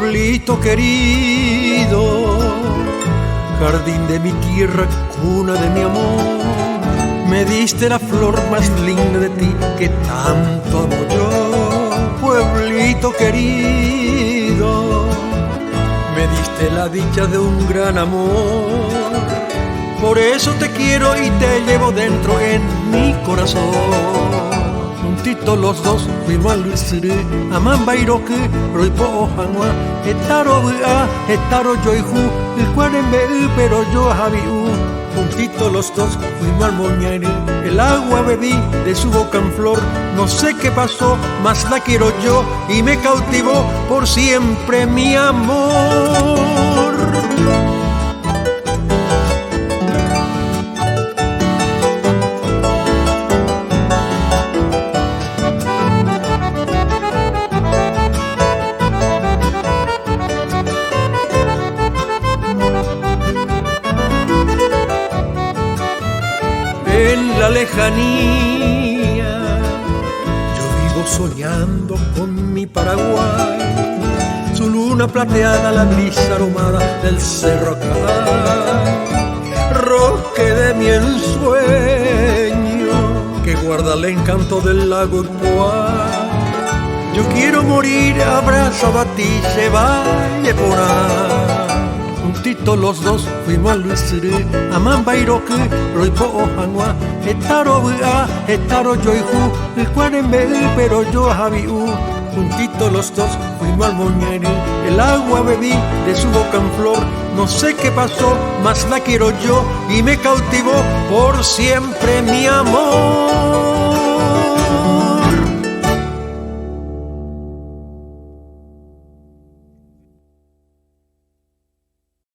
pueblito querido, jardín de mi tierra, cuna de mi amor. Me diste la flor más linda de ti que tanto amo yo, pueblito querido. Me diste la dicha de un gran amor, por eso te quiero y te llevo dentro en mi corazón. Juntitos los dos fuimos al Luisiré, a Mambairoque, Roipo Hanwa, Etaro Bua, Etaro Yoihu, el Cuarembe, pero yo a Javiú. Juntitos los dos fuimos al Moñaire, el agua bebí de su boca en flor. No sé qué pasó, más la quiero yo y me cautivó por siempre mi amor. En la lejanía yo vivo soñando con mi Paraguay, su luna plateada, la brisa aromada del cerro Acay, roque de mi ensueño que guarda el encanto del lago Uruguay. Yo quiero morir abrazado a ti, se vaya por ahí. Juntitos los dos fuimos al Luisiré, a Mambairoque, Roipo Hanwa, Etaro Bua, Etaro Yoihu, el Cuarembe, pero yo a Javiú. Juntitos los dos fuimos al Moñaire, el agua bebí de su boca en flor. No sé qué pasó, más la quiero yo y me cautivó por siempre mi amor.